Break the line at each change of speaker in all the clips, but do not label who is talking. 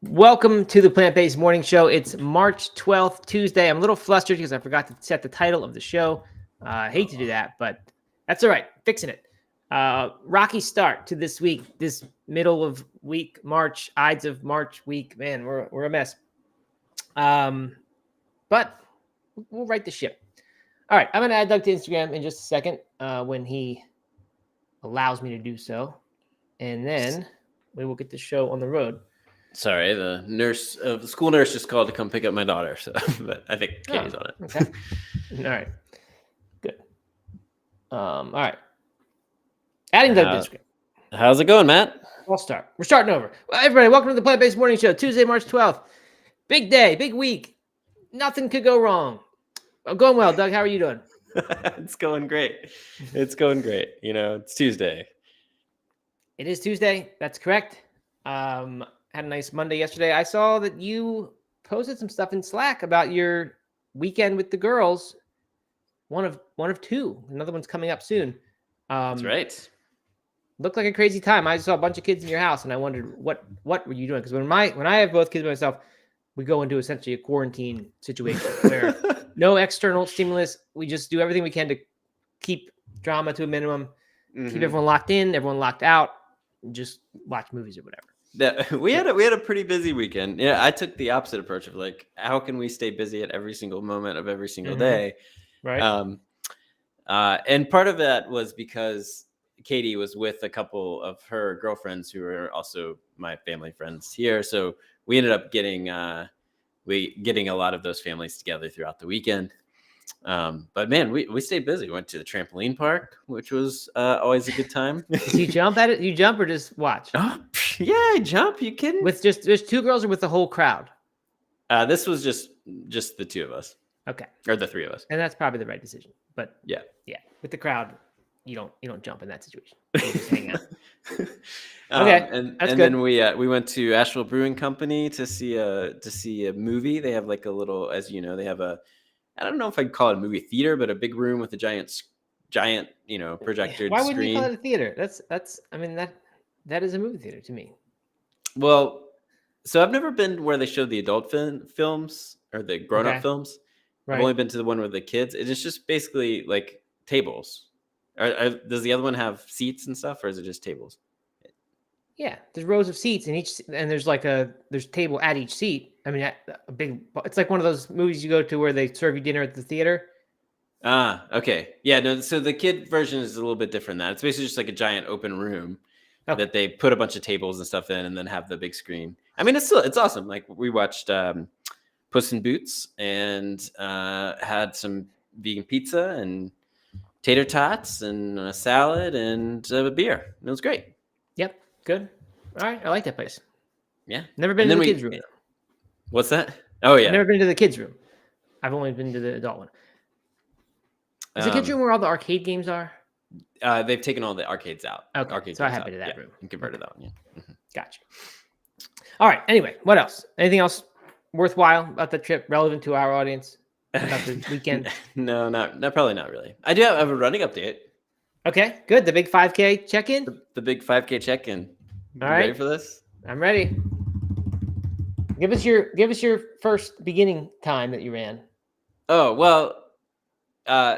Welcome to the Plant-Based Morning Show. It's March 12th, Tuesday. I'm a little flustered because I forgot to set the title of the show. I hate to do that, but that's all right. Fixing it. Rocky start to this week, this middle of week, March, Ides of March week. Man, we're a mess. But we'll right the ship. All right, I'm going to add Doug to Instagram in just a second when he allows me to do so. And then we will get the show on the road.
Sorry, the school nurse just called to come pick up my daughter. So, but I think Katie's on it.
Okay. All right. Good. All right. Adding Doug to Instagram.
How's it going, Matt?
I'll start. We're starting over. Well, everybody, welcome to the Plant-Based Morning Show, Tuesday, March 12th. Big day, big week. Nothing could go wrong. I'm going well, Doug. How are you doing?
It's going great. It's going great. You know, it's Tuesday.
It is Tuesday. That's correct. Had a nice Monday yesterday. I saw that you posted some stuff in Slack about your weekend with the girls. One of two. Another one's coming up soon.
That's right.
Looked like a crazy time. I saw a bunch of kids in your house, and I wondered what were you doing? Because when I have both kids by myself, we go into essentially a quarantine situation where no external stimulus. We just do everything we can to keep drama to a minimum, keep everyone locked in, everyone locked out, and just watch movies or whatever.
We had a pretty busy weekend. Yeah, I took the opposite approach of like, how can we stay busy at every single moment of every single day?
Right.
And part of that was because Katie was with a couple of her girlfriends who are also my family friends here. So we ended up getting a lot of those families together throughout the weekend. But man, we stayed busy. We went to the trampoline park, which was always a good time.
Did you jump at it? You jump or just watch?
Oh, yeah, I jump. You kidding?
With just there's two girls or with the whole crowd?
This was just the two of us.
Okay.
Or the three of us.
And that's probably the right decision. But
yeah.
With the crowd, you don't jump in that situation. You just hang out.
Okay, and then we went to Asheville Brewing Company to see a movie. They have like a little, as you know, they have I don't know if I'd call it a movie theater, but a big room with a giant projected
Why wouldn't
screen.
you call it a theater? That's I mean that is a movie theater to me.
Well, so I've never been where they show the adult films or the grown-up films. Right. I've only been to the one with the kids. It's just basically like tables. Does the other one have seats and stuff, or is it just tables?
Yeah, there's rows of seats and there's there's a table at each seat. I mean, it's like one of those movies you go to where they serve you dinner at the theater.
Ah, okay. Yeah, no, so the kid version is a little bit different than that. It's basically just like a giant open room that they put a bunch of tables and stuff in and then have the big screen. I mean, it's awesome. Like we watched Puss in Boots and had some vegan pizza and tater tots and a salad and a beer. It was great.
Yep. Good. All right. I like that place.
Yeah.
Never been to the kids' room.
What's that? Oh, yeah.
I've never been to the kids' room. I've only been to the adult one. Is the kids' room where all the arcade games are?
They've taken all the arcades out.
Okay.
Arcade
so I have been to that room.
And converted that one. Yeah. Mm-hmm.
Gotcha. All right. Anyway, what else? Anything else worthwhile about the trip relevant to our audience about the weekend?
No, probably not really. I do have a running update.
Okay, good. The big 5K check-in?
The big 5K check-in.
All right.
Ready for this?
I'm ready. Give us your first beginning time that you ran.
Oh, well,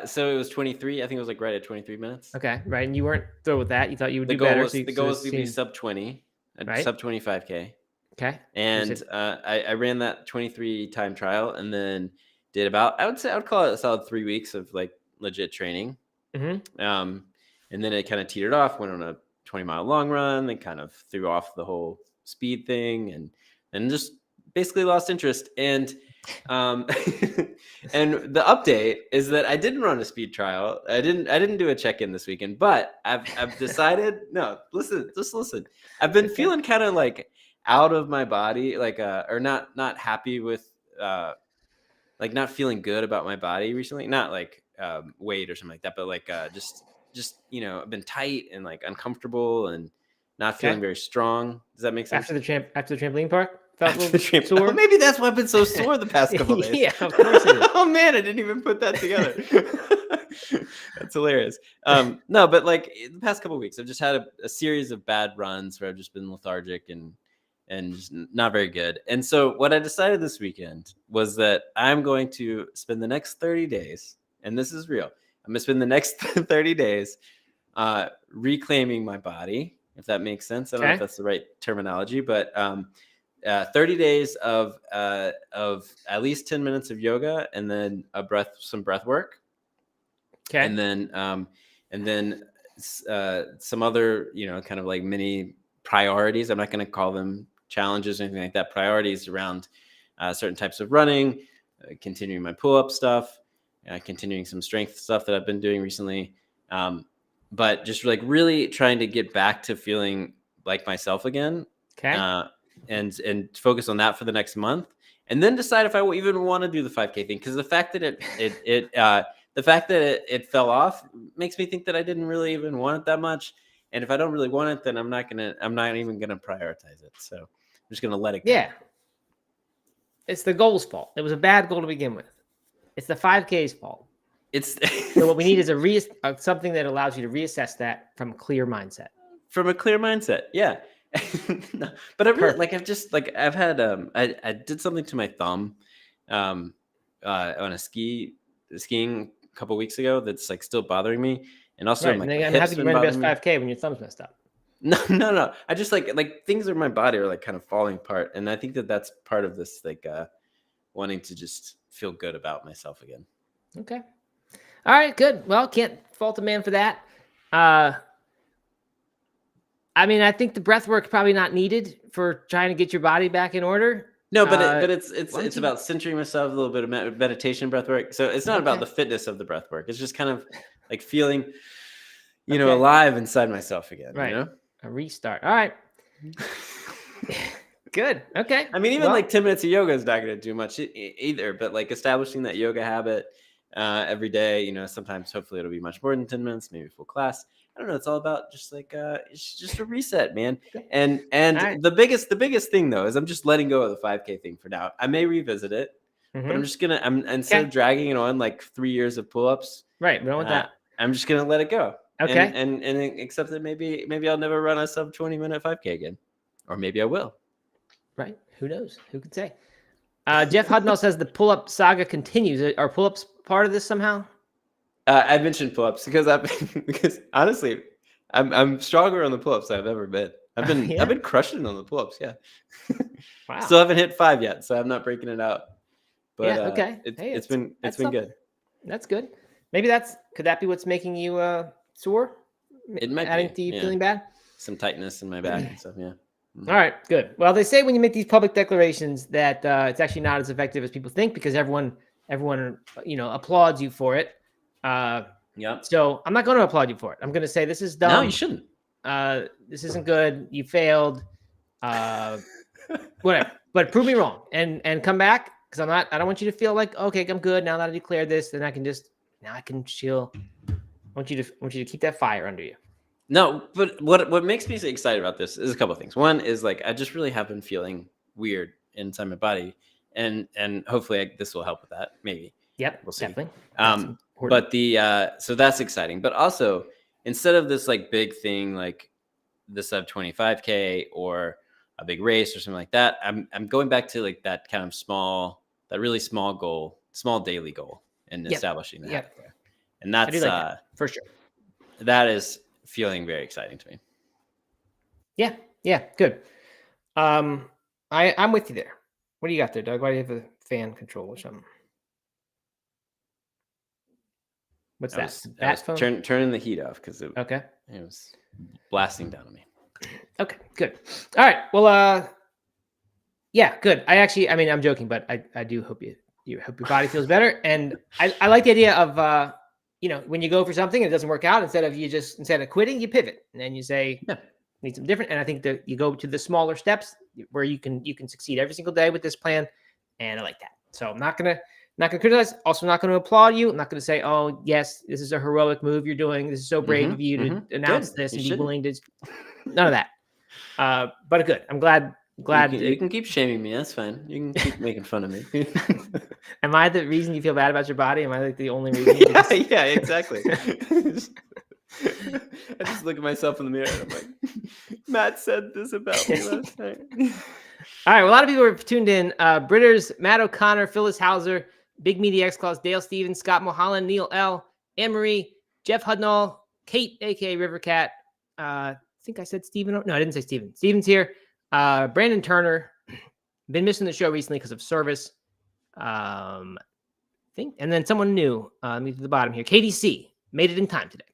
so it was 23. I think it was like right at 23 minutes.
Okay, right. And you weren't thrilled with that. You thought you would do better.
The goal was to be sub 20,
right?
Sub 25K.
Okay.
And I ran that 23 time trial and then did about, I would call it a solid 3 weeks of like legit training.
Mm-hmm.
And then it kind of teetered off, went on a 20-mile long run, then kind of threw off the whole speed thing and just basically lost interest. And and the update is that I didn't run a speed trial. I didn't do a check-in this weekend, but I've decided, no, listen. I've been feeling kind of like out of my body, like or not happy with like not feeling good about my body recently. Not like weight or something like that, but like just I've been tight and like uncomfortable and not feeling very strong. Does that make sense?
After the trampoline park, felt a little sore.
Oh, maybe that's why I've been so sore the past couple of days.
Yeah, of course it is.
Oh man, I didn't even put that together. That's hilarious. No, but like the past couple of weeks, I've just had a series of bad runs where I've just been lethargic and and just not very good. And so what I decided this weekend was that I'm going to spend the next 30 days, and this is real. I'm going to spend the next 30 days reclaiming my body, if that makes sense. I don't know if that's the right terminology, but 30 days of at least 10 minutes of yoga, and then some breath work.
Okay.
And then some other, kind of like mini priorities. I'm not going to call them challenges or anything like that. Priorities around certain types of running, continuing my pull-up stuff, continuing some strength stuff that I've been doing recently. But just like really trying to get back to feeling like myself again.
Okay.
And focus on that for the next month, and then decide if I even want to do the 5K thing. Because the fact that it fell off makes me think that I didn't really even want it that much. And if I don't really want it, then I'm not even gonna prioritize it. So I'm just gonna let it go.
Yeah. It's the goal's fault. It was a bad goal to begin with. It's the 5K's fault. So what we need is something that allows you to reassess that from a clear mindset.
From a clear mindset, yeah. No, but I really I've had I did something to my thumb on a skiing a couple weeks ago that's like still bothering me, and also
I'm happy to run the best 5K when your thumb's messed up.
No. I just like things in my body are like kind of falling apart, and I think that's part of this wanting to just feel good about myself again.
Okay. All right, good. Well, can't fault a man for that. I mean, I think the breath work probably not needed for trying to get your body back in order.
No, but it's about centering myself, a little bit of meditation, breath work. So it's not about the fitness of the breath work. It's just kind of like feeling, alive inside myself again.
Right. A restart. All right. Good. Okay.
I mean, even like 10 minutes of yoga is not going to do much either, but like establishing that yoga habit every day, sometimes hopefully it'll be much more than 10 minutes, maybe full class. I don't know. It's all about just like it's just a reset, man. And right. the biggest thing though is I'm just letting go of the 5K thing for now. I may revisit it, but I'm just instead of dragging it on like 3 years of pull-ups.
Right. We don't want that.
I'm just gonna let it go.
Okay.
And accept that maybe I'll never run a sub 20-minute 5K again, or maybe I will.
Right. Who knows? Who could say? Jeff Hudnall says the pull-up saga continues. Are pull-ups part of this somehow?
I mentioned pull-ups because honestly, I'm stronger on the pull-ups than I've ever been. I've been crushing on the pull-ups. Yeah.
Wow.
Still haven't hit 5 yet, so I'm not breaking it out. But
okay.
It's been good.
That's good. Maybe could that be what's making you sore?
It might
adding
be.
to you feeling bad.
Some tightness in my back and stuff. Yeah.
Mm-hmm. All right. Good. Well, they say when you make these public declarations that it's actually not as effective as people think because everyone applauds you for it. So I'm not going to applaud you for it. I'm going to say this is dumb.
No, you shouldn't.
This isn't good. You failed. Whatever. But prove me wrong and come back because I don't want you to feel like okay, I'm good now that I declared this. Then I can chill. I want you to keep that fire under you.
No, but what makes me excited about this is a couple of things. One is like I just really have been feeling weird inside my body, and hopefully this will help with that. Maybe.
Yep.
We'll see.
Definitely.
But so that's exciting. But also, instead of this like big thing like the sub 25K or a big race or something like that, I'm going back to like that kind of really small goal, small daily goal, and establishing that.
Yep.
And that's
for sure.
That is feeling very exciting to me.
Yeah. Yeah. Good. I'm with you there. What do you got there, Doug? Why do you have a fan control or something? What's that?
Turning the heat off because it was blasting down on me.
Okay, good. All right. Well, yeah, good. I'm joking, but I do hope you hope your body feels better. And I like the idea of when you go for something and it doesn't work out, instead of quitting, you pivot and then you say, need something different. And I think that you go to the smaller steps where you can succeed every single day with this plan. And I like that. So I'm not gonna criticize. Also, not going to applaud you. I'm not going to say, "Oh, yes, this is a heroic move you're doing. This is so brave of you to announce this and be willing to." None of that. But good. I'm glad.
You can keep shaming me. That's fine. You can keep making fun of me.
Am I the reason you feel bad about your body? Am I like the only reason?
Yeah, exactly. I just look at myself in the mirror and I'm like, Matt said this about me last night.
All right, well, a lot of people are tuned in. Britters, Matt O'Connor, Phyllis Hauser, Big Media X Claus, Dale Stevens, Scott Mulholland, Neil L, Anne Marie, Jeff Hudnall, Kate, aka Rivercat. I think I said Steven. No, I didn't say Steven. Steven's here. Brandon Turner, been missing the show recently because of service. And then someone new. Me to the bottom here. KDC made it in time today.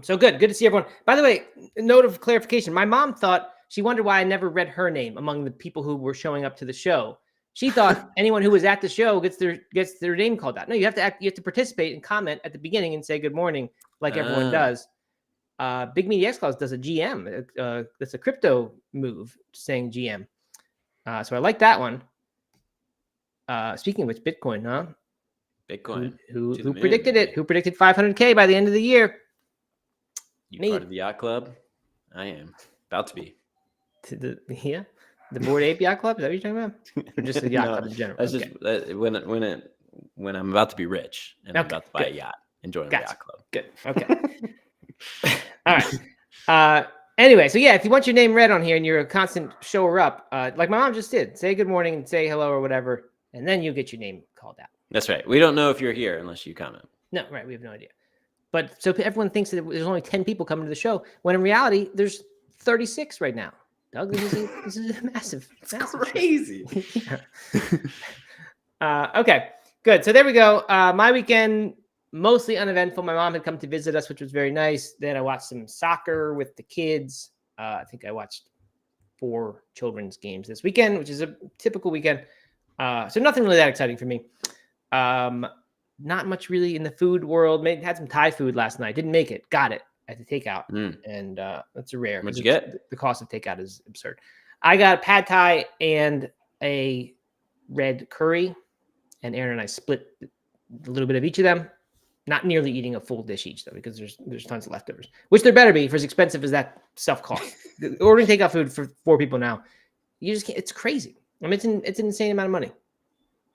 So good to see everyone. By the way, note of clarification. My mom thought she wondered why I never read her name among the people who were showing up to the show. She thought anyone who was at the show gets their name called out. No, you have to participate and comment at the beginning and say good morning like everyone does. Big Media X Claus does a GM. That's a crypto move saying GM. So I like that one. Speaking of which, Bitcoin, huh?
Bitcoin.
Who predicted it? Who predicted 500K by the end of the year?
You part of the yacht club? I am about to be.
The Bored Ape Yacht Club. Is that what you're talking about? Or just the yacht club in general?
That's just when I'm about to be rich and I'm about to buy a yacht and join the yacht club.
Good. Okay. All right. Anyway, so yeah, if you want your name read on here and you're a constant shower up, like my mom just did, say good morning and say hello or whatever, and then you'll get your name called out.
That's right. We don't know if you're here unless you comment.
No, right. We have no idea. But so everyone thinks that there's only 10 people coming to the show, when in reality, there's 36 right now. Doug, this is massive.
It's crazy.
Okay, good. So there we go. My weekend, mostly uneventful. My mom had come to visit us, which was very nice. Then I watched some soccer with the kids. I think I watched 4 children's games this weekend, which is a typical weekend. So nothing really that exciting for me. Not much really in the food world. Had some Thai food last night. Didn't make it. Got it at the takeout. And that's a rare.
What'd you get?
The cost of takeout is absurd. I got pad Thai and a red curry. And Aaron and I split a little bit of each of them. Not nearly eating a full dish each, though, because there's tons of leftovers. Which there better be for as expensive as that stuff costs. Ordering takeout food for 4 people now, you just can't. It's crazy. I mean, it's an insane amount of money.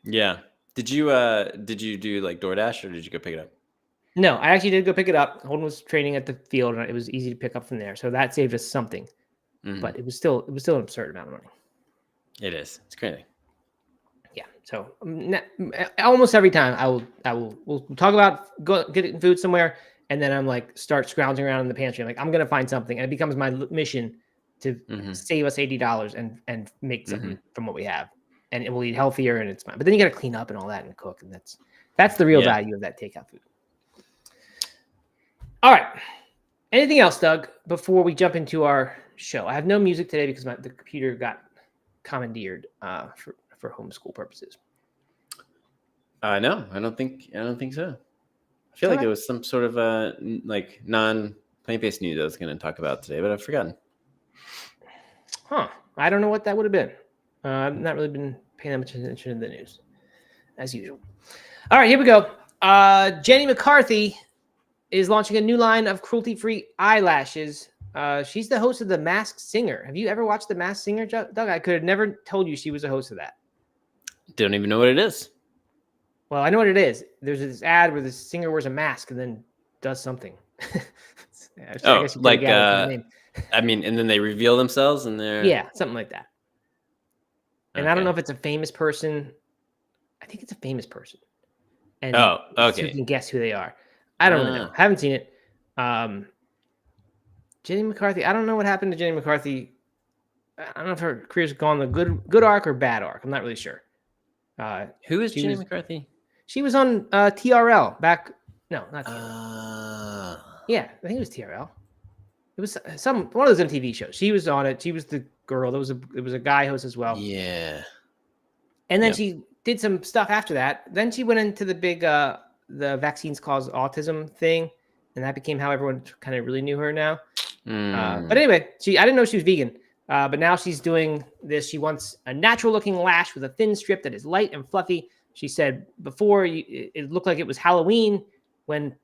Yeah. Did you do like DoorDash or did you go pick it up?
No, I actually did go pick it up. Holden was training at the field, and it was easy to pick up from there. So that saved us something. Mm-hmm. But it was still an absurd amount of money.
It is. It's crazy.
Yeah. So almost every time we'll talk about getting food somewhere, and then I'm like start scrounging around in the pantry. I'm like, I'm gonna find something, and it becomes my mission to save us $80 and make something from what we have, and we'll eat healthier, and it's fine. But then you got to clean up and all that and cook, and that's the real value of that takeout food. All right. Anything else, Doug, before we jump into our show? I have no music today because the computer got commandeered for homeschool purposes.
No, I don't think so. I feel like it was some sort of like non-plant-based news I was going to talk about today, but I've forgotten.
Huh. I don't know what that would have been. I've not really been paying that much attention to the news, as usual. All right, here we go. Jenny McCarthy is launching a new line of cruelty-free eyelashes. She's the host of The Masked Singer. Have you ever watched The Masked Singer, Doug? I could have never told you she was a host of that.
Don't even know what it is.
Well, I know what it is. There's this ad where the singer wears a mask and then does something.
I mean, and then they reveal themselves and they're...
Yeah, something like that. And I don't know if it's a famous person. I think it's a famous person. And so you can guess who they are. I don't really know. I haven't seen it. Jenny McCarthy. I don't know what happened to Jenny McCarthy. I don't know if her career's gone the good arc or bad arc. I'm not really sure.
Who is Jenny McCarthy?
She was on TRL back. No, not TRL. Yeah, I think it was TRL. It was one of those MTV shows. She was on it. She was the girl. There was a guy host as well.
Yeah.
And then she did some stuff after that. Then she went into the big the vaccines cause autism thing, and that became how everyone kind of really knew her now. But anyway, I didn't know she was vegan. But now she's doing this. She wants a natural looking lash with a thin strip that is light and fluffy. She said before it looked like it was Halloween when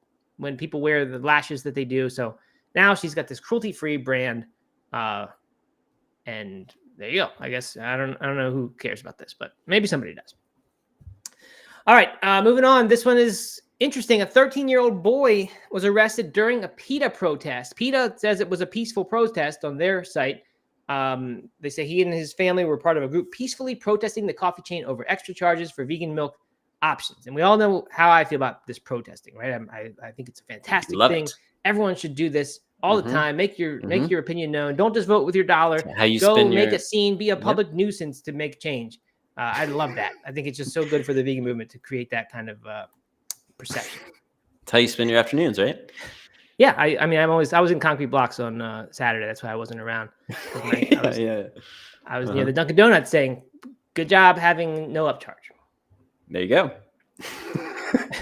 people wear the lashes that they do. So now she's got this cruelty-free brand. And there you go. I guess I don't know who cares about this, but maybe somebody does. All right, moving on. This one is interesting. A 13-year-old boy was arrested during a PETA protest. PETA says it was a peaceful protest on their site. They say he and his family were part of a group peacefully protesting the coffee chain over extra charges for vegan milk options. And we all know how I feel about this protesting, right? I think it's a fantastic
Love
thing.
it.
Everyone should do this all the time. Make your opinion known. Don't just vote with your dollar.
How you
Go
spend
make
your
a scene. Be a public nuisance to make change. I love that. I think it's just so good for the vegan movement to create that kind of perception.
That's how you spend your afternoons, right?
Yeah, I mean, I was in Concrete Blocks on Saturday. That's why I wasn't around. I was near the Dunkin' Donuts saying, "Good job having no upcharge."
There you go.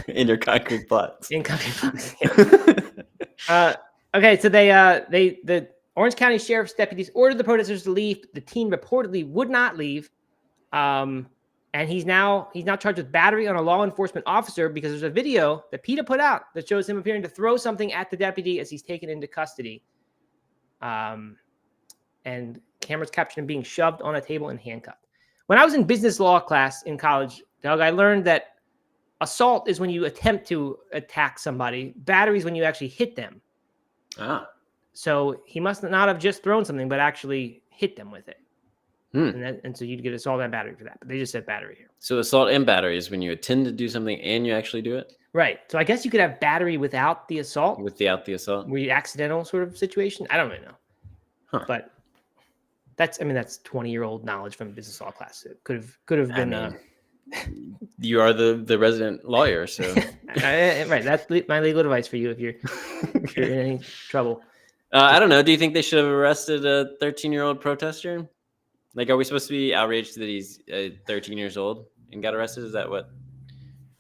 In your Concrete Blocks.
In Concrete Blocks. Yeah. Okay, so the Orange County Sheriff's deputies ordered the protesters to leave. The teen reportedly would not leave. And he's now charged with battery on a law enforcement officer because there's a video that PETA put out that shows him appearing to throw something at the deputy as he's taken into custody. And cameras captured him being shoved on a table and handcuffed. When I was in business law class in college, Doug, I learned that assault is when you attempt to attack somebody. Battery is when you actually hit them. So he must not have just thrown something, but actually hit them with it. And so you'd get assault and battery for that. But they just said battery here.
So assault and battery is when you intend to do something and you actually do it?
Right. So I guess you could have battery without the assault.
Without the assault?
Were you accidental sort of situation? I don't really know. But that's 20-year-old knowledge from business law class. It could have been.
You are the resident lawyer, so
right. That's my legal advice for you if you're in any trouble.
I don't know. Do you think they should have arrested a 13-year-old protester? Like, are we supposed to be outraged that he's 13 years old and got arrested? Is that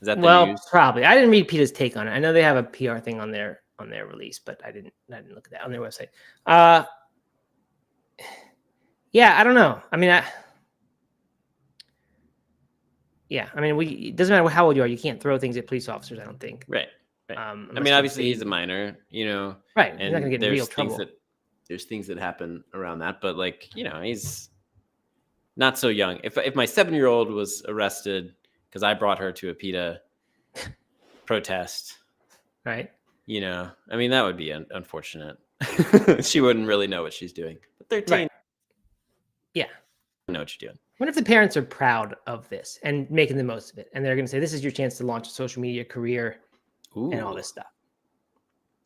the news?
Probably. I didn't read PETA's take on it. I know they have a PR thing on their release, but I didn't look at that on their website. Yeah, I don't know. I mean, it doesn't matter how old you are. You can't throw things at police officers, I don't think.
Right. I mean, obviously he's a minor,
Right.
And
he's not gonna get in real trouble.
There's things that happen around that, but he's not so young. If my 7-year-old was arrested because I brought her to a PETA protest,
right?
I mean, that would be unfortunate. She wouldn't really know what she's doing. But 13,
right. Yeah,
know what you're doing.
What if the parents are proud of this and making the most of it, and they're going to say, "This is your chance to launch a social media career and all this stuff."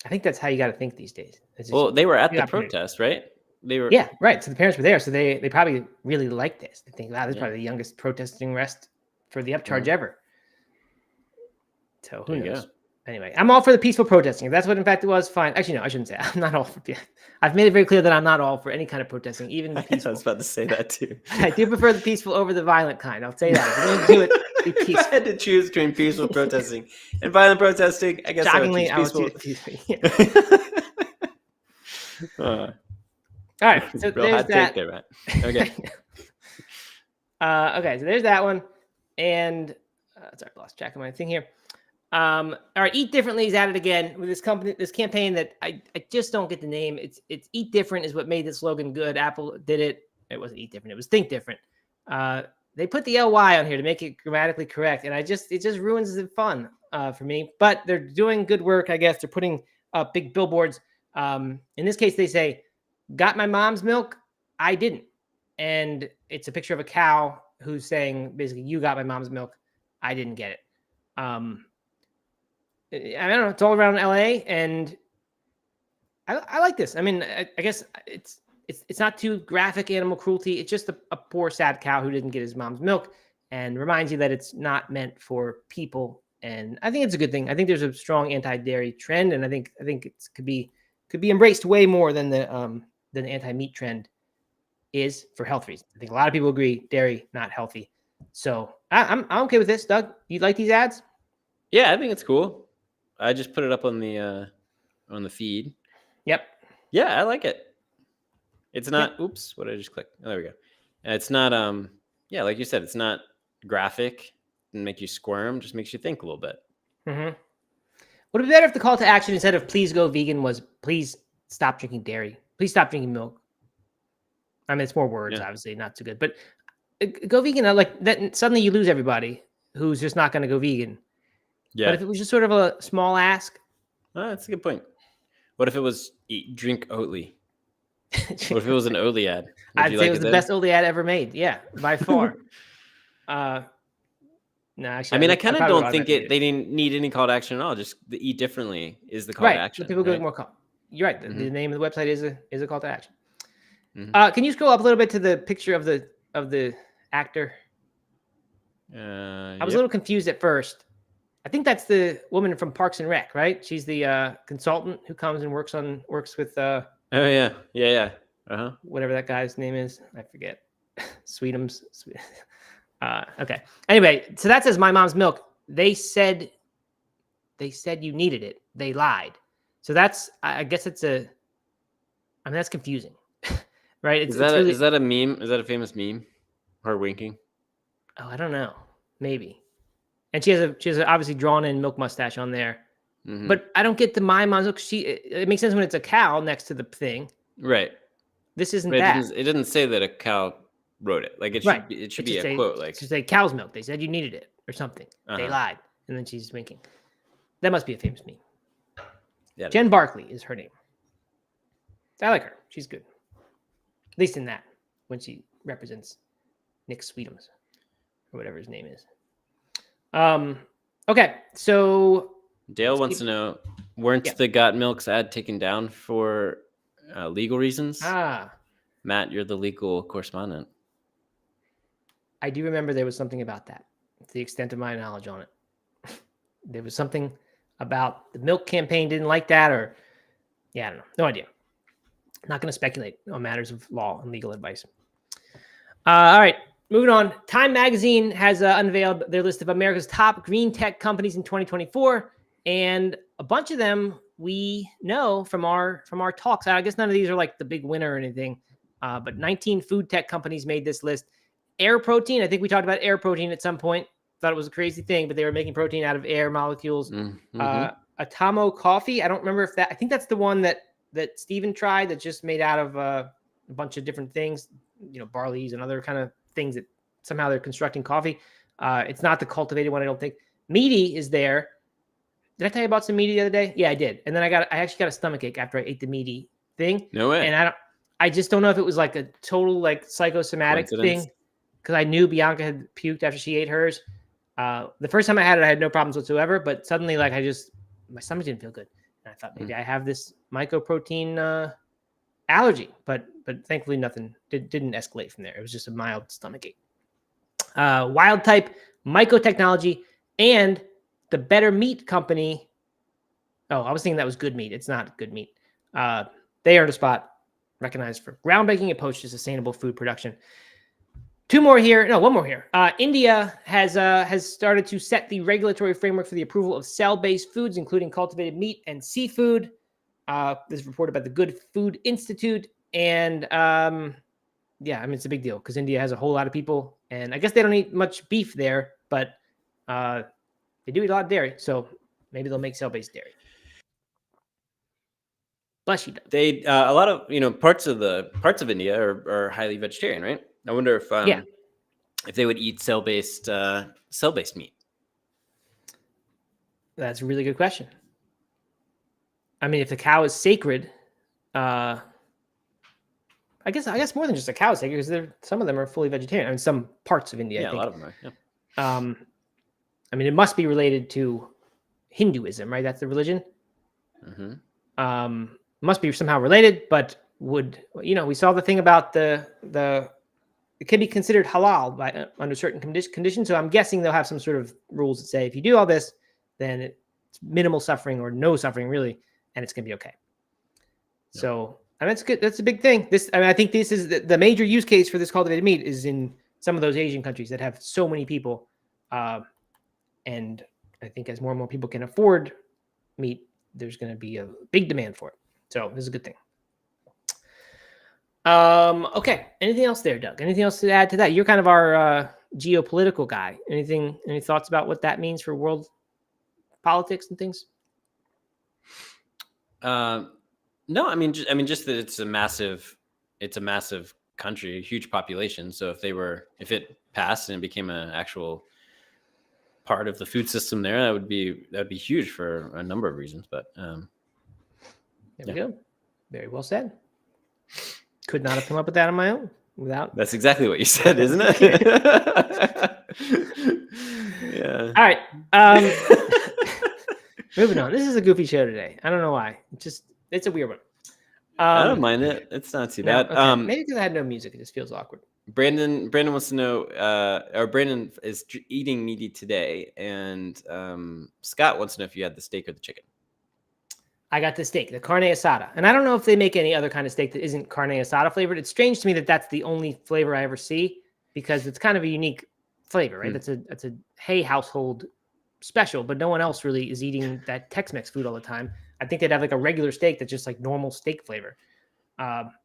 I think that's how you got to think these days.
Well, they were at the protest, right? They were.
Yeah, right. So the parents were there, so they probably really like this. They think, "Wow, this is probably the youngest protesting arrest for the upcharge ever." So who knows? Anyway, I'm all for the peaceful protesting. If that's what in fact it was, fine. Actually, no, I shouldn't say I'm not all for. I've made it very clear that I'm not all for any kind of protesting, even the peaceful.
I was about to say that too.
I do prefer the peaceful over the violent kind. I'll say that. If you're going to do it, be peaceful.
If I had to choose between peaceful protesting and violent protesting, I guess
shockingly,
I would choose
peaceful.
Yeah.
All right, so
real
there's
hot
that.
Take there, Matt. Okay.
Okay, so there's that one, and sorry, I lost track of my thing here. All right, Eat Differently is at it again with this campaign that I just don't get the name. It's Eat Different is what made the slogan good. Apple did it. It wasn't Eat Different. It was Think Different. They put the ly on here to make it grammatically correct, and it just ruins the fun for me. But they're doing good work, I guess. They're putting up big billboards. In this case, they say, "Got my mom's milk? I didn't." And it's a picture of a cow who's saying, basically, "You got my mom's milk. I didn't get it." I don't know. It's all around LA, and I like this. I mean, I guess it's not too graphic animal cruelty. It's just a poor, sad cow who didn't get his mom's milk, and reminds you that it's not meant for people. And I think it's a good thing. I think there's a strong anti-dairy trend, and I think it could be embraced way more than the anti-meat trend is for health reasons. I think a lot of people agree dairy not healthy. So I'm okay with this. Doug, you like these ads?
Yeah, I think it's cool. I just put it up on the feed.
Yep.
Yeah, I like it. It's not. Yeah. Oops, what did I just click? Oh, there we go. It's not. Yeah, like you said, it's not graphic and make you squirm. Just makes you think a little bit.
Mm-hmm. Would it be better if the call to action instead of "Please go vegan" was "Please stop drinking dairy. Please stop drinking milk"? I mean, it's more words, obviously, not so good. But go vegan. Like that. Suddenly, you lose everybody who's just not going to go vegan.
Yeah.
But if it was just sort of a small ask,
That's a good point. What if it was drink Oatly? What if it was an Oatly ad? Would
I'd
you
say it
like
was
it
the
then?
best Oatly ad ever made. Yeah, by far. No,
I
actually,
mean, I
I
kind of
probably would
don't think
automatically do
they didn't need any call to action at all. Just the eat differently is the call to
Right. The
action,
people going
right?
more call. You're right. The
Mm-hmm.
name of the website is a call to action.
Mm-hmm.
Can you scroll up a little bit to the picture of the actor? I was a
Yep.
little confused at first. I think that's the woman from Parks and Rec, right? She's the consultant who comes and works with
Oh yeah, yeah. Uh-huh.
whatever that guy's name is. I forget. Sweetums. Okay. Anyway, so that says My Mom's Milk. They said you needed it. They lied. So that's I guess it's a. I mean that's confusing, right? It's really.
Is that a meme? Is that a famous meme? Her winking?
Oh, I don't know. Maybe. And she has a obviously drawn in milk mustache on there.
Mm-hmm.
But I don't get the My Mom's Milk. It makes sense when it's a cow next to the thing.
Right.
This isn't
But
that.
it didn't say that a cow wrote it. Like
Right.
it should
It
be a quote. Like
should say cow's milk. They said you needed it or something. They lied. And then she's winking. That must be a famous meme.
Yeah.
Jen Barkley is her name. I like her. She's good. At least in that, when she represents Nick Sweetums or whatever his name is. Okay, so
Dale wants to know: weren't the Got Milks ad taken down for legal reasons? Matt, you're the legal correspondent.
I do remember there was something about that. To the extent of my knowledge on it, there was something about the milk campaign didn't like that, or I don't know. No idea. Not going to speculate on matters of law and legal advice. All right, moving on. Time Magazine has unveiled their list of America's top green tech companies in 2024, and a bunch of them we know from our talks. I guess none of these are like the big winner or anything, but 19 food tech companies made this list. Air Protein, I think we talked about Air Protein at some point. Thought it was a crazy thing, but they were making protein out of air molecules.
Mm-hmm.
Atomo Coffee, I don't remember if that. I think that's the one that Steven tried, that's just made out of a bunch of different things, barleys and other kind of things that somehow they're constructing coffee. It's not the cultivated one, I don't think. Meaty is there. Did I tell you about some Meaty the other day? Yeah, I did. And then I actually got a stomachache after I ate the Meaty thing.
No way.
And I just don't know if it was like a total like psychosomatic thing, because I knew Bianca had puked after she ate hers. The first time I had it, I had no problems whatsoever, but suddenly like my stomach didn't feel good. And I thought maybe I have this mycoprotein allergy, but thankfully nothing didn't escalate from there. It was just a mild stomachache. Wild Type, Mycotechnology, and the Better Meat Company. Oh, I was thinking that was Good Meat. It's not Good Meat. They earned a spot recognized for groundbreaking approach to sustainable food production. One more here. India has started to set the regulatory framework for the approval of cell-based foods, including cultivated meat and seafood. This is reported by the Good Food Institute. And it's a big deal because India has a whole lot of people. And I guess they don't eat much beef there, but they do eat a lot of dairy. So maybe they'll make cell-based dairy. Bless you.
They a lot of parts of India are highly vegetarian, right? I wonder if they would eat cell-based meat.
That's a really good question. I mean, if the cow is sacred, I guess more than just a cow is sacred, because some of them are fully vegetarian. I mean, some parts of India.
Yeah,
I think.
A lot of them are. Yeah.
I mean, it must be related to Hinduism, right? That's the religion.
Mm-hmm.
Must be somehow related, but we saw the thing about the it can be considered halal under certain conditions. So I'm guessing they'll have some sort of rules that say if you do all this, then it's minimal suffering or no suffering really, and it's gonna be okay. Yeah. So that's good. That's a big thing. I think this is the major use case for this cultivated meat is in some of those Asian countries that have so many people, and I think as more and more people can afford meat, there's going to be a big demand for it. So this is a good thing. Okay. Anything else there, Doug? Anything else to add to that? You're kind of our geopolitical guy. Any thoughts about what that means for world politics and things?
No, I mean just that it's a massive country, a huge population. So if it passed and it became an actual part of the food system there, that'd be huge for a number of reasons. But
there we go. Very well said. Could not have come up with that on my own without.
That's exactly what you said, isn't it? Yeah.
All right. Moving on. This is a goofy show today. I don't know why. It's a weird one.
I don't mind it. It's not too bad.
Okay. Maybe because I had no music, it just feels awkward.
Brandon wants to know, or Brandon is eating meaty today, and Scott wants to know if you had the steak or the chicken.
I got the steak, the carne asada. And I don't know if they make any other kind of steak that isn't carne asada flavored. It's strange to me that that's the only flavor I ever see because it's kind of a unique flavor, right? That's a Hay household special, but no one else really is eating that Tex-Mex food all the time. I think they'd have like a regular steak that's just like normal steak flavor.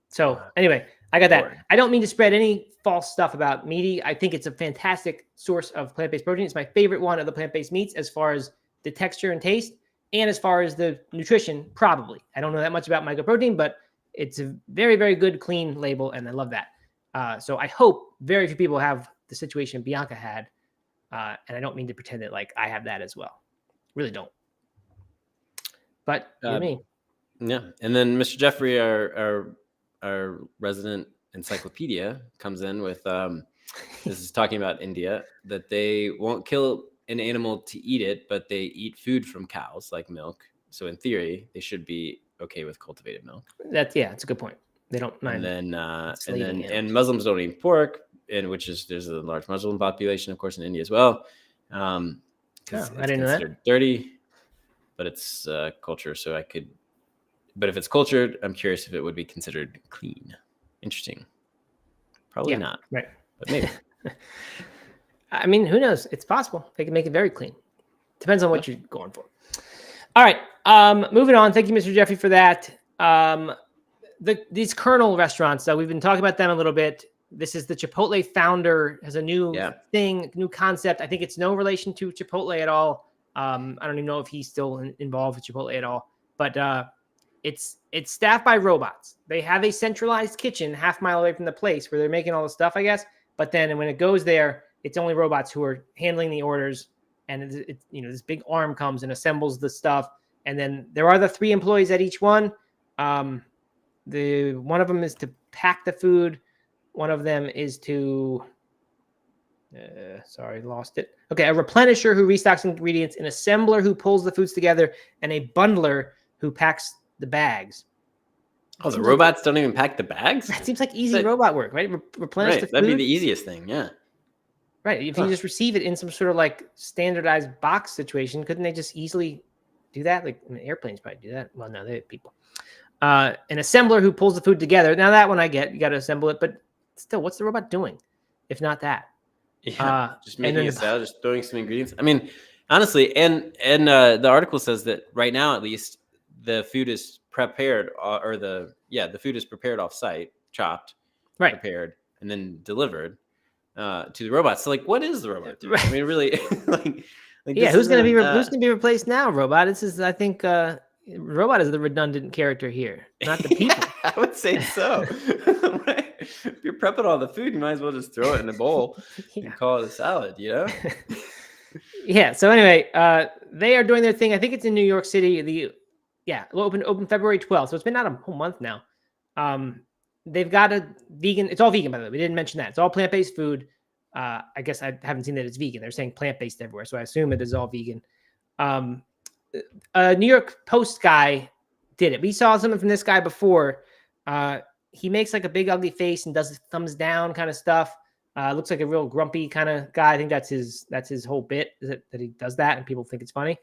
So anyway, I got that.
Boring.
I don't mean to spread any false stuff about meaty. I think it's a fantastic source of plant-based protein. It's my favorite one of the plant-based meats as far as the texture and taste. And as far as the nutrition, probably. I don't know that much about mycoprotein, but it's a very, very good, clean label, and I love that. So I hope very few people have the situation Bianca had, and I don't mean to pretend that like I have that as well. Really don't. But you me.
Yeah, and then Mr. Jeffrey, our resident encyclopedia, comes in with this is talking about India, that they won't kill an animal to eat it, but they eat food from cows like milk. So in theory, they should be okay with cultivated milk.
That's a good point. They don't mind.
And Muslims don't eat pork, and there's a large Muslim population, of course, in India as well.
I didn't know that.
Dirty, but it's culture. But if it's cultured, I'm curious if it would be considered clean. Interesting. Probably not.
Right.
But maybe.
I mean, who knows? It's possible. They can make it very clean. Depends on what you're going for. All right. Moving on. Thank you, Mr. Jeffrey, for that. These Colonel restaurants, though, we've been talking about them a little bit. This is the Chipotle founder, has a new thing, new concept. I think it's no relation to Chipotle at all. I don't even know if he's still involved with Chipotle at all. But it's staffed by robots. They have a centralized kitchen half mile away from the place where they're making all the stuff, I guess. But then when it goes there, it's only robots who are handling the orders, and this big arm comes and assembles the stuff. And then there are the 3 employees at each one. One of them is to pack the food. One of them is to, lost it. Okay, a replenisher who restocks ingredients, an assembler who pulls the foods together, and a bundler who packs the bags.
Oh, the robots don't even pack the bags?
That seems like easy robot work, right? Replenish the food.
That'd be the easiest thing, yeah.
Right. If you just receive it in some sort of like standardized box situation, couldn't they just easily do that? Like airplanes probably do that. Well, no, they have people. An assembler who pulls the food together. Now that one I get, you got to assemble it, but still, what's the robot doing if not that?
Yeah, just making a salad, just throwing some ingredients. I mean, honestly, and the article says that right now, at least, the food is prepared, the food is prepared off site, chopped, prepared, and then delivered to the robot. So, like, what is the robot doing? I mean, really,
who's gonna be replaced now? Robot. This is, I think, robot is the redundant character here, not the people.
I would say so. Right? If you're prepping all the food, you might as well just throw it in a bowl and call it a salad. You know.
Yeah. So anyway, they are doing their thing. I think it's in New York City. Open February 12th. So it's been out a whole month now. They've got a vegan. It's all vegan, by the way. We didn't mention that. It's all plant-based food. I guess I haven't seen that it's vegan. They're saying plant-based everywhere, so I assume it is all vegan. A New York Post guy did it. We saw something from this guy before. He makes like a big ugly face and does thumbs down kind of stuff. Looks like a real grumpy kind of guy. I think that's his whole bit, that he does that and people think it's funny.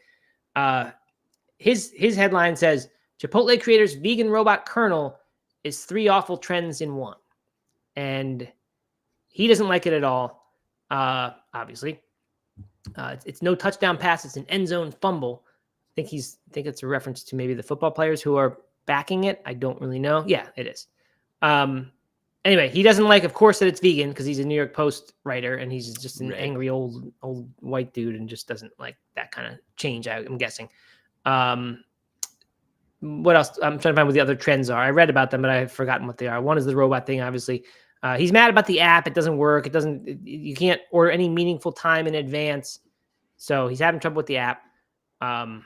His headline says, Chipotle creators vegan robot Colonel is 3 awful trends in one. And he doesn't like it at all. Obviously. It's no touchdown pass. It's an end zone fumble. I think it's a reference to maybe the football players who are backing it. I don't really know. Yeah, it is. Anyway, he doesn't like, of course, that it's vegan because he's a New York Post writer and he's just an angry old white dude and just doesn't like that kind of change, I'm guessing. What else? I'm trying to find what the other trends are. I read about them, but I've forgotten what they are. One is the robot thing, obviously. He's mad about the app. It doesn't work. You can't order any meaningful time in advance. So he's having trouble with the app. And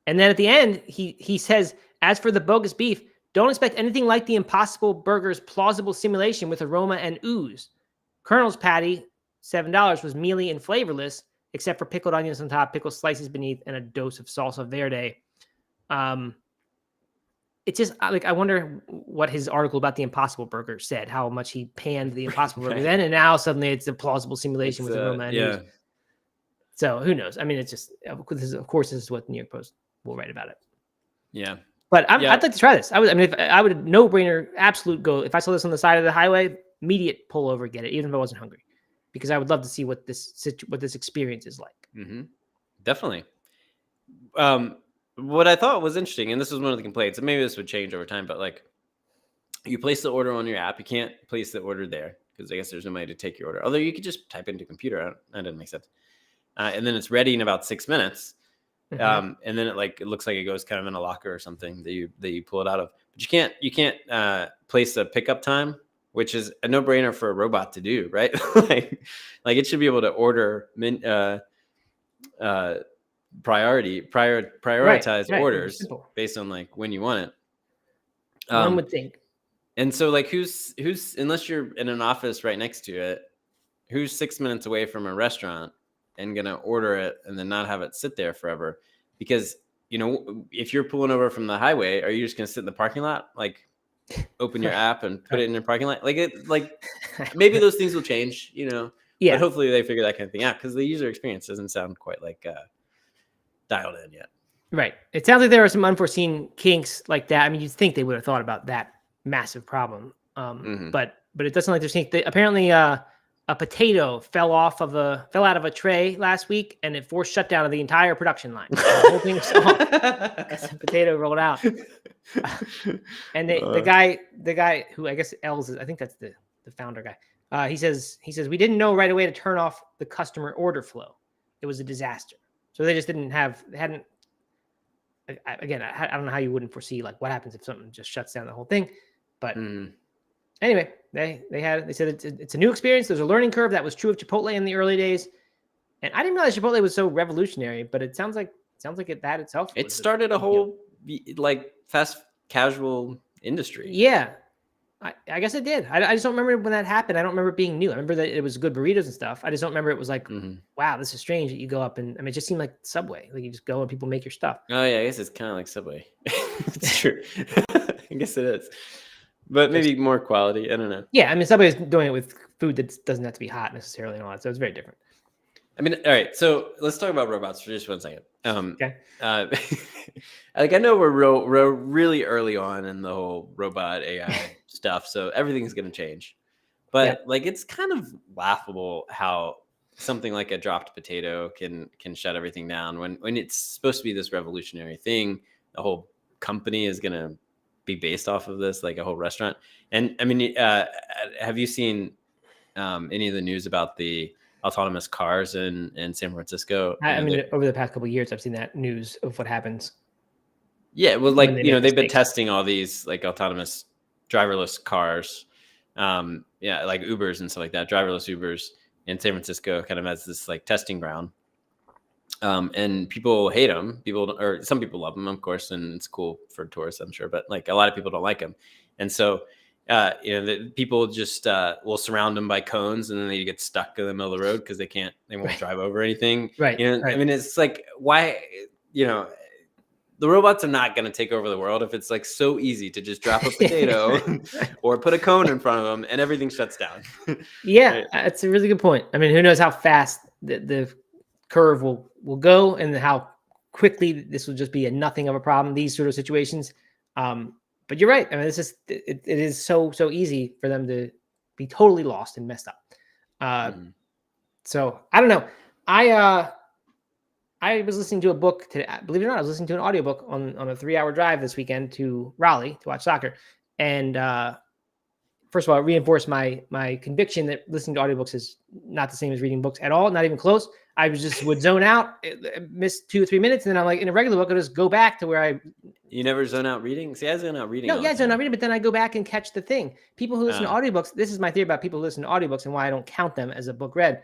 then at the end, he says, as for the bogus beef, don't expect anything like the Impossible Burger's plausible simulation with aroma and ooze. Colonel's patty, $7, was mealy and flavorless, except for pickled onions on top, pickled slices beneath, and a dose of salsa verde. It's just like, I wonder what his article about the Impossible Burger said, how much he panned the Impossible Burger then, and now suddenly it's a plausible simulation with aroma and ooze. So who knows? I mean, it's just, of course, this is what the New York Post will write about it.
Yeah.
But I'd like to try this. I mean, if I would, no brainer, absolute go. If I saw this on the side of the highway, immediate pull over, get it, even if I wasn't hungry, because I would love to see what this experience is like.
Mm-hmm. Definitely. What I thought was interesting, and this was one of the complaints, and maybe this would change over time, but like, you place the order on your app, you can't place the order there because I guess there's nobody to take your order. Although you could just type into computer. That doesn't make sense. And then it's ready in about 6 minutes. And then it looks like it goes kind of in a locker or something that you pull it out of. But you can't place a pickup time, which is a no-brainer for a robot to do, right? like it should be able to order prioritize orders based on like when you want it.
One would think.
And so like who's unless you're in an office right next to it, who's 6 minutes away from a restaurant and gonna order it and then not have it sit there forever? Because if you're pulling over from the highway, are you just gonna sit in the parking lot, like open your app and put it in your parking lot? Maybe those things will change, Yeah. But hopefully they figure that kind of thing out, because the user experience doesn't sound quite like dialed in yet. Right.
It sounds like there are some unforeseen kinks like that. I mean, you'd think they would have thought about that massive problem. But it doesn't like there's apparently a potato fell out of a tray last week, and it forced shutdown of the entire production line. The whole thing was off as the potato rolled out. And the guy who I guess Els is, I think that's the founder guy. He says we didn't know right away to turn off the customer order flow. It was a disaster. So they just hadn't. Again, I don't know how you wouldn't foresee like what happens if something just shuts down the whole thing, but. Anyway, they said it's a new experience. There's a learning curve. That was true of Chipotle in the early days, and I didn't realize Chipotle was so revolutionary. But it sounds like that itself.
It started a whole like fast casual industry.
Yeah, I guess it did. I just don't remember when that happened. I don't remember it being new. I remember that it was good burritos and stuff. I just don't remember it was like, wow, this is strange that you go up and it just seemed like Subway. Like you just go and people make your stuff.
Oh yeah, I guess it's kind of like Subway. It's true. I guess it is. But maybe more quality. I don't know.
Yeah, I mean, Subway's doing it with food that doesn't have to be hot necessarily and all that, so it's very different.
I mean, all right. So let's talk about robots for just 1 second.
Okay.
I know we're really early on in the whole robot AI stuff, so everything's going to change. But it's kind of laughable how something like a dropped potato can shut everything down when it's supposed to be this revolutionary thing. The whole company is going to be based off of this, like a whole restaurant. And I mean, have you seen any of the news about the autonomous cars in San Francisco?
I mean, over the past couple of years, I've seen that news of what happens.
Yeah, well, like they've been testing all these like autonomous driverless cars, like Ubers and stuff like that, driverless Ubers in San Francisco, kind of as this like testing ground. And people hate them. Some people love them, of course, and it's cool for tourists, I'm sure. But like a lot of people don't like them, and so the people just will surround them by cones, and then they get stuck in the middle of the road because they won't drive over anything.
Right.
I mean, it's like why the robots are not going to take over the world if it's like so easy to just drop a potato or put a cone in front of them and everything shuts down.
Yeah, that's a really good point. I mean, who knows how fast the curve will go and how quickly this will just be a nothing of a problem, these sort of situations. But you're right. I mean, it is so easy for them to be totally lost and messed up. So I don't know. I was listening to a book today. Believe it or not, I was listening to an audiobook on a 3-hour drive this weekend to Raleigh to watch soccer. And first of all, it reinforced my conviction that listening to audiobooks is not the same as reading books at all, not even close. I would zone out, miss 2 or 3 minutes, and then I'm like, in a regular book, I just go back to where
You never zone out reading? See, I zone out reading.
No, I zone out reading, but then I go back and catch the thing. People who listen to audiobooks, this is my theory about people who listen to audiobooks and why I don't count them as a book read.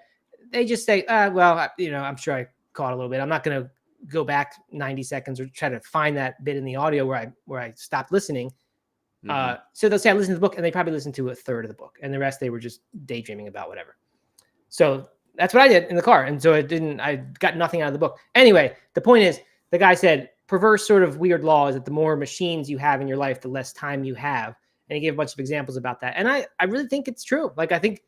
They just say, I'm sure I caught a little bit. I'm not going to go back 90 seconds or try to find that bit in the audio where I stopped listening. So they'll say I listened to the book, and they probably listened to a third of the book, and the rest they were just daydreaming about whatever. So that's what I did in the car. And so I got nothing out of the book. Anyway, the point is, the guy said, perverse sort of weird law is that the more machines you have in your life, the less time you have. And he gave a bunch of examples about that. And I really think it's true. Like, I think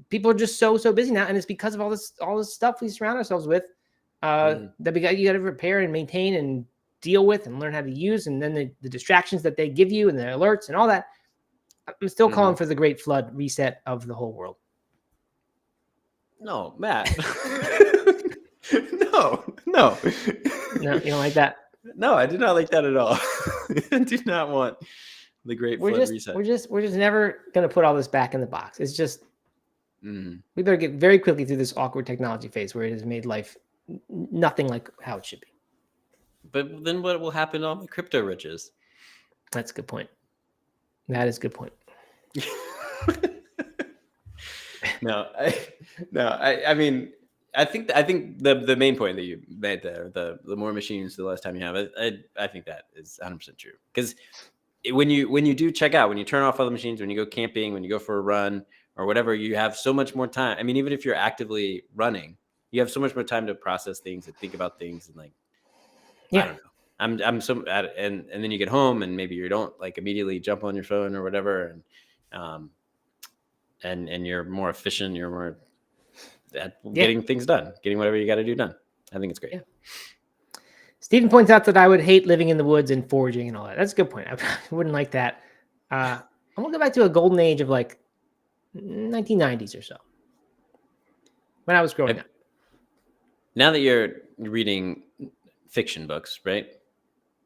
people are just so busy now. And it's because of all this stuff we surround ourselves with that you got to repair and maintain and deal with and learn how to use. And then the distractions that they give you and the alerts and all that. I'm still calling for the great flood reset of the whole world.
No, Matt. No.
No, you don't like that?
No, I do not like that at all. I do not want the great flood reset.
We're just never going to put all this back in the box. It's just, we better get very quickly through this awkward technology phase where it has made life nothing like how it should be.
But then what will happen to all the crypto riches?
That's a good point. That is a good point.
I mean, I think the main point that you made there, the more machines, the less time you have. I think that is 100% true. Because when you do check out, when you turn off all the machines, when you go camping, when you go for a run or whatever, you have so much more time. I mean, even if you're actively running, you have so much more time to process things and think about things and like, I don't know. I'm so and then you get home and maybe you don't like immediately jump on your phone or whatever, and you're more efficient. You're more at getting things done, getting whatever you got to do done. I think it's great. Yeah.
Stephen points out that I would hate living in the woods and foraging and all that. That's a good point. I wouldn't like that. I want to go back to a golden age of like 1990s or so when I was growing up.
Now that you're reading fiction books, right?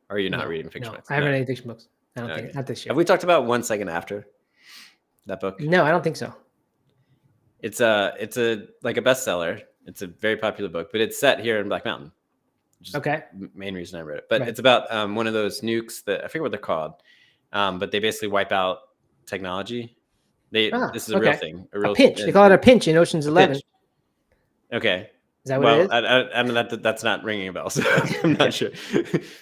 Or are you not reading fiction books?
I haven't read any fiction books. I don't think. Not this year.
Have we talked about 1 Second After that book?
No, I don't think so.
It's a like a bestseller. It's a very popular book, but it's set here in Black Mountain. Which is the main reason I read it. But it's about one of those nukes that I forget what they're called, but they basically wipe out technology. This is a real thing. A
pinch. They call it a pinch in Ocean's 11.
Okay.
Is that what it is?
I mean that's not ringing a bell, so I'm not sure.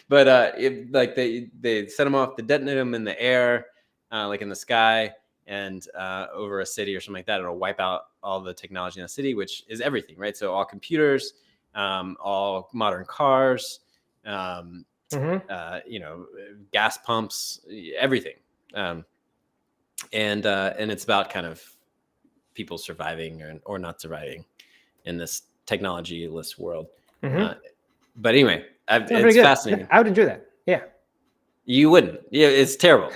But they set them off, they detonate them in the air, like in the sky, and over a city or something like that. It'll wipe out all the technology in the city, which is everything, right? So all computers, all modern cars, gas pumps, everything, and it's about kind of people surviving or not surviving in this technology-less world. But anyway, it's fascinating.
I would enjoy that. Yeah.
You wouldn't. Yeah, it's terrible.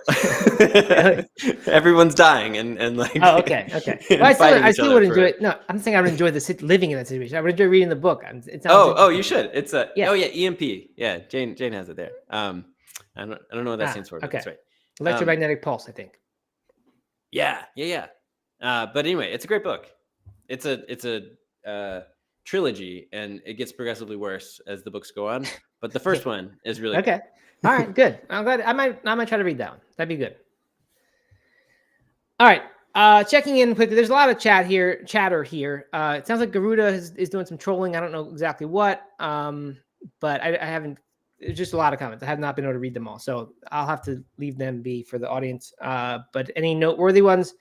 Everyone's dying and like.
Oh, okay. Well, I still would enjoy it. No, I'm saying I would enjoy living in that situation. I would enjoy reading the book.
You should. It's EMP. Yeah, Jane has it there. I don't know what that stands for. But that's right.
Electromagnetic pulse, I think.
Yeah. But anyway, it's a great book. It's a trilogy, and it gets progressively worse as the books go on. But the first one is really
okay. All right, good. I'm glad. I might try to read that one. That'd be good. All right. Checking in quickly. There's a lot of chatter here. It sounds like Garuda is doing some trolling. I don't know exactly what. But I haven't. It's just a lot of comments. I have not been able to read them all, so I'll have to leave them be for the audience. But any noteworthy ones?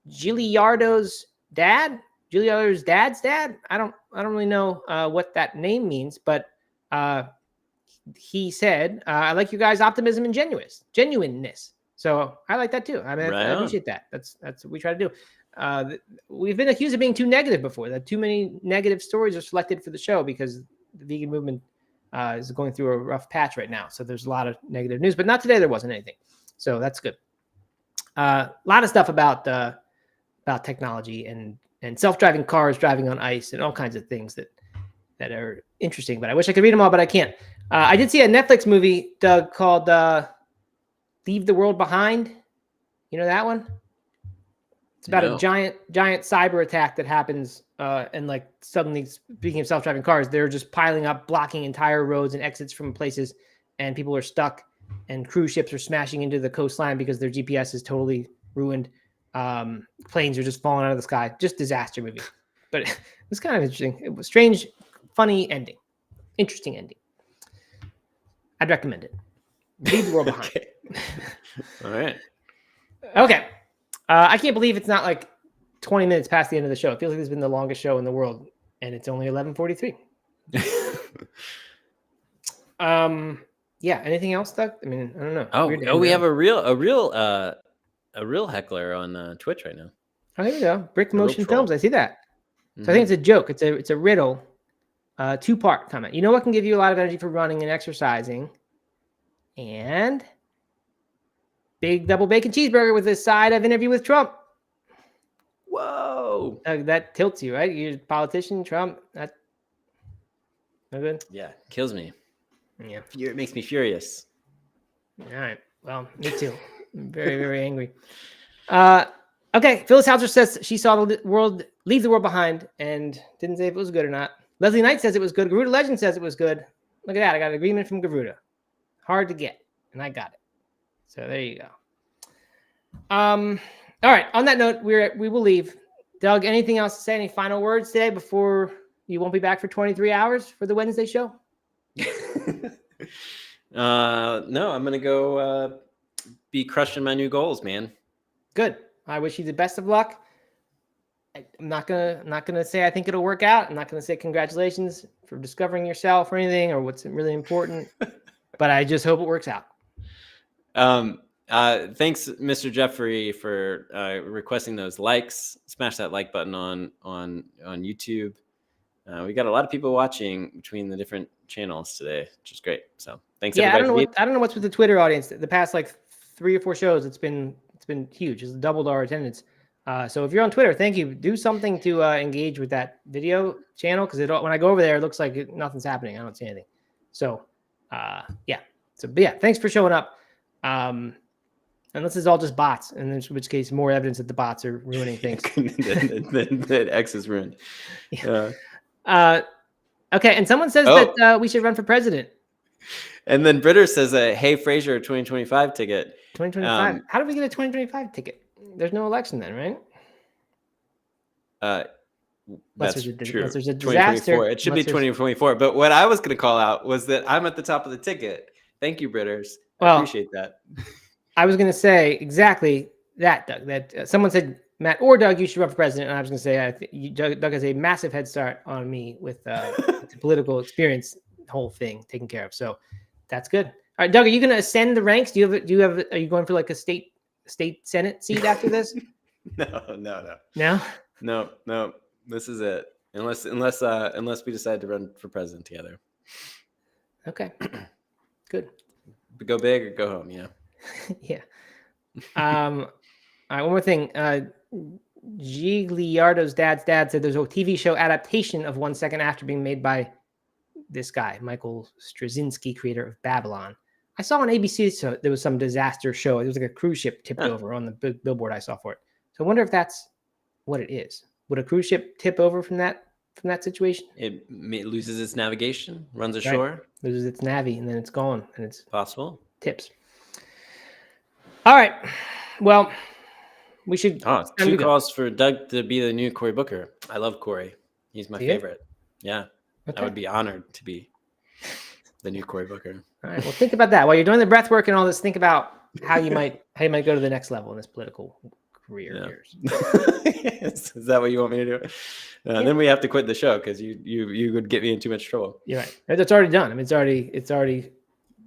Giuliardo's dad's dad. I don't really know what that name means, but he said, "I like you guys' optimism and genuineness." So I like that too. I mean, I appreciate that. That's what we try to do. We've been accused of being too negative before. That too many negative stories are selected for the show because the vegan movement is going through a rough patch right now. So there's a lot of negative news, but not today. There wasn't anything, so that's good. A lot of stuff about technology and self-driving cars driving on ice and all kinds of things that are interesting, but I wish I could read them all, but I can't. I did see a Netflix movie, Doug, called Leave the World Behind. You know that one? It's about a giant cyber attack that happens and like suddenly, speaking of self-driving cars, they're just piling up, blocking entire roads and exits from places, and people are stuck, and cruise ships are smashing into the coastline because their GPS is totally ruined. Planes are just falling out of the sky. Just disaster movie. But it was kind of interesting. It was strange funny ending, interesting ending. I'd recommend it. Leave the world behind.
Okay. All right.
Okay. I can't believe it's not like 20 minutes past the end of the show. It feels like it's been the longest show in the world, and it's only 11:43. Yeah. Anything else, Doug? I mean, I don't know.
Oh, we have a real heckler on Twitch right now.
Oh, here we go. Brick Motion
troll.
Films. I see that. So I think it's a joke. It's a riddle. 2-part comment. You know what can give you a lot of energy for running and exercising? And big double bacon cheeseburger with a side of interview with Trump.
Whoa.
That tilts you, right? You're a politician, Trump. That no good.
Yeah, kills me.
Yeah.
It makes me furious.
All right. Well, me too. I'm very, very angry. Okay. Phyllis Hauser says she saw the world leave the world behind and didn't say if it was good or not. Leslie Knight says it was good. Garuda Legend says it was good. Look at that. I got an agreement from Garuda. Hard to get, and I got it. So there you go. All right. On that note, we will leave. Doug, anything else to say? Any final words today before you won't be back for 23 hours for the Wednesday show?
No, I'm gonna go be crushing my new goals, man.
Good. I wish you the best of luck. I'm not gonna say I think it'll work out. I'm not gonna say congratulations for discovering yourself or anything or what's really important. But I just hope it works out.
Thanks, Mr. Jeffrey, for requesting those likes. Smash that like button on YouTube. We got a lot of people watching between the different channels today, which is great. So thanks.
Yeah, I don't know what's with the Twitter audience. The past like 3 or 4 shows, it's been huge. It's doubled our attendance. So if you're on Twitter, thank you. Do something to engage with that video channel because when I go over there, it looks like nothing's happening. I don't see anything. So yeah. So but yeah, thanks for showing up. Unless it's all just bots, in which case more evidence that the bots are ruining things.
that X is ruined.
Yeah. Okay, and someone says that we should run for president.
And then Britter says, "Hey, Frazier, 2025 ticket."
2025. How do we get a 2025 ticket? There's no election then, right?
That's true.
There's a disaster.
It should be 2024. But what I was going to call out was that I'm at the top of the ticket. Thank you, Britters. I appreciate that.
I was going to say exactly that, Doug. That someone said, Matt or Doug, you should run for president. And I was going to say, Doug has a massive head start on me with the political experience, whole thing taken care of. So that's good. All right, Doug, are you going to ascend the ranks? Are you going for like a state Senate seat after this?
No. This is it. Unless we decide to run for president together.
Okay. Good.
Go big or go home, yeah.
Yeah. All right, one more thing. Gigliardo's dad's dad said there's a TV show adaptation of 1 Second After being made by this guy, Michael Straczynski, creator of Babylon. I saw on ABC, so there was some disaster show. It was like a cruise ship tipped over on the big billboard I saw for it. So I wonder if that's what it is. Would a cruise ship tip over from that situation?
It loses its navigation, runs ashore.
Right. Loses its navi, and then it's gone, and it's
possible.
Tips. All right. Well, we should.
2 calls for Doug to be the new Cory Booker. I love Cory. He's my favorite. Yeah. Okay. I would be honored to be the new Cory Booker.
All right. Well, think about that while you're doing the breath work and all this. Think about how you might go to the next level in this political career.
Yeah. Is that what you want me to do? Then we have to quit the show because you would get me in too much trouble.
You're right. It's already done. I mean, it's already.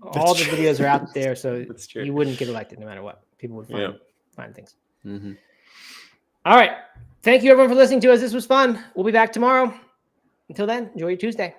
All the videos are out there, so you wouldn't get elected no matter what. People would find things. Mm-hmm. All right. Thank you, everyone, for listening to us. This was fun. We'll be back tomorrow. Until then, enjoy your Tuesday.